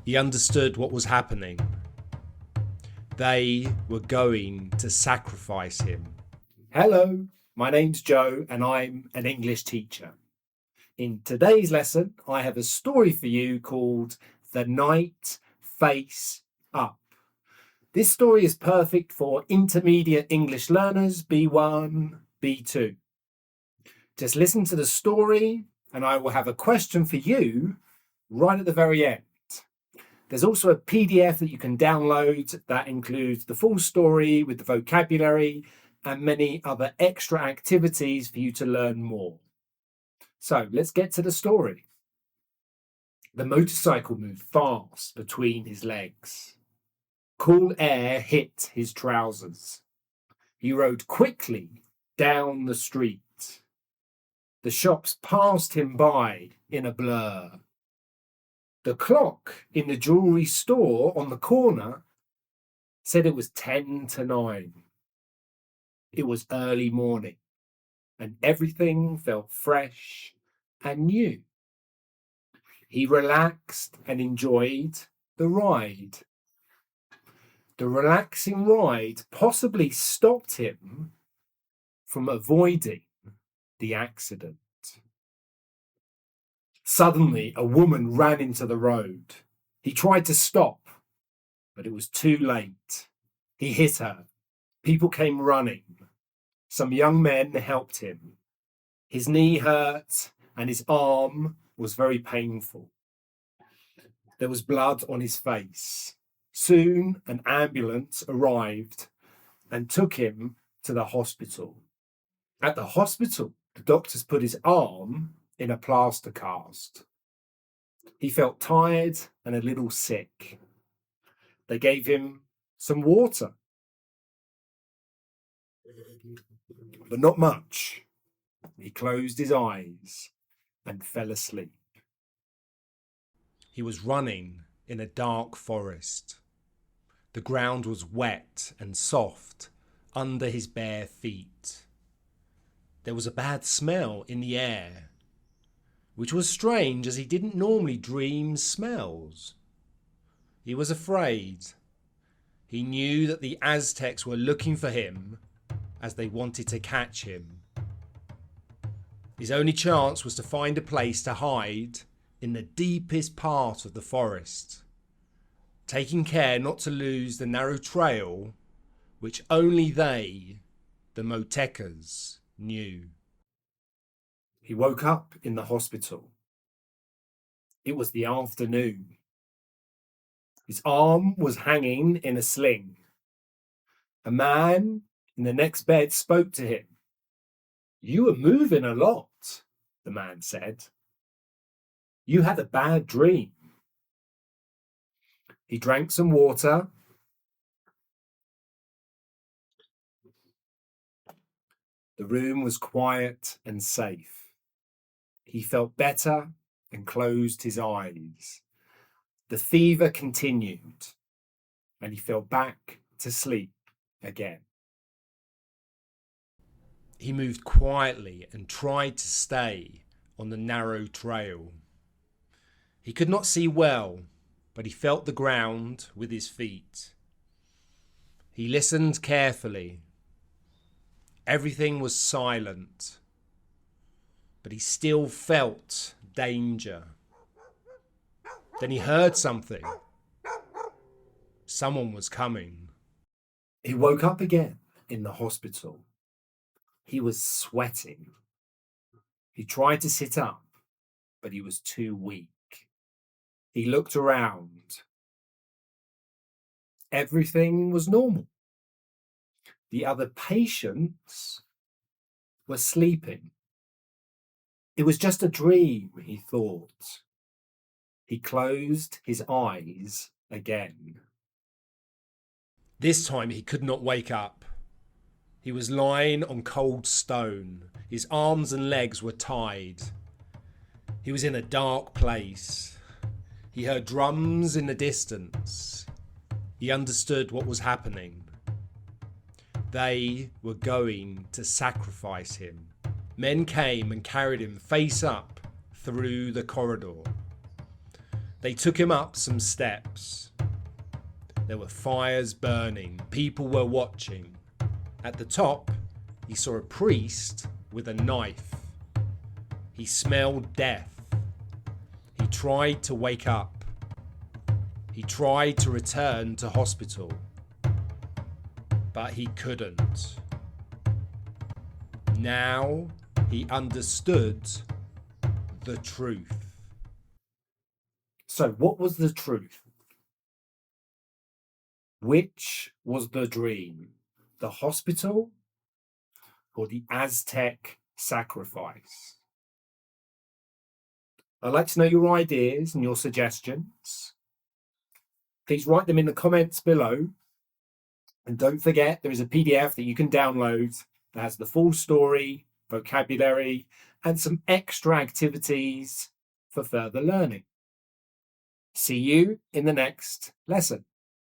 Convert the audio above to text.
He understood what was happening. They were going to sacrifice him. Hello, my name's Joe and I'm an English teacher. In today's lesson, I have a story for you called The Night Face Up. This story is perfect for intermediate English learners, B1, B2. Just listen to the story and I will have a question for you right at the very end. There's also a PDF that you can download that includes the full story with the vocabulary and many other extra activities for you to learn more. So let's get to the story. The motorcycle moved fast between his legs. Cool air hit his trousers. He rode quickly down the street. The shops passed him by in a blur. The clock in the jewellery store on the corner said it was 10 to 9. It was early morning and everything felt fresh and new. He relaxed and enjoyed the ride. The relaxing ride possibly stopped him from avoiding the accident. Suddenly, a woman ran into the road. He tried to stop, but it was too late. He hit her. People came running. Some young men helped him. His knee hurt and his arm was very painful. There was blood on his face. Soon, an ambulance arrived and took him to the hospital. At the hospital, the doctors put his arm in a plaster cast. He felt tired and a little sick. They gave him some water, but not much. He closed his eyes and fell asleep. He was running in a dark forest. The ground was wet and soft under his bare feet. There was a bad smell in the air, which was strange as he didn't normally dream smells. He was afraid. He knew that the Aztecs were looking for him as they wanted to catch him. His only chance was to find a place to hide in the deepest part of the forest, taking care not to lose the narrow trail which only they, the Motecas, knew. He woke up in the hospital. It was the afternoon. His arm was hanging in a sling. A man in the next bed spoke to him. "You were moving a lot," the man said. "You had a bad dream." He drank some water. The room was quiet and safe. He felt better and closed his eyes. The fever continued, and he fell back to sleep again. He moved quietly and tried to stay on the narrow trail. He could not see well, but he felt the ground with his feet. He listened carefully. Everything was silent, but he still felt danger. Then he heard something. Someone was coming. He woke up again in the hospital. He was sweating. He tried to sit up, but he was too weak. He looked around. Everything was normal. The other patients were sleeping. It was just a dream, he thought. He closed his eyes again. This time he could not wake up. He was lying on cold stone. His arms and legs were tied. He was in a dark place. He heard drums in the distance. He understood what was happening. They were going to sacrifice him. Men came and carried him face up through the corridor. They took him up some steps. There were fires burning. People were watching. At the top, he saw a priest with a knife. He smelled death. He tried to wake up. He tried to return to hospital. But he couldn't. Now he understood the truth. So, what was the truth? Which was the dream? The hospital or the Aztec sacrifice? I'd like to know your ideas and your suggestions. Please write them in the comments below. And don't forget, there is a PDF that you can download that has the full story, vocabulary, and some extra activities for further learning. See you in the next lesson.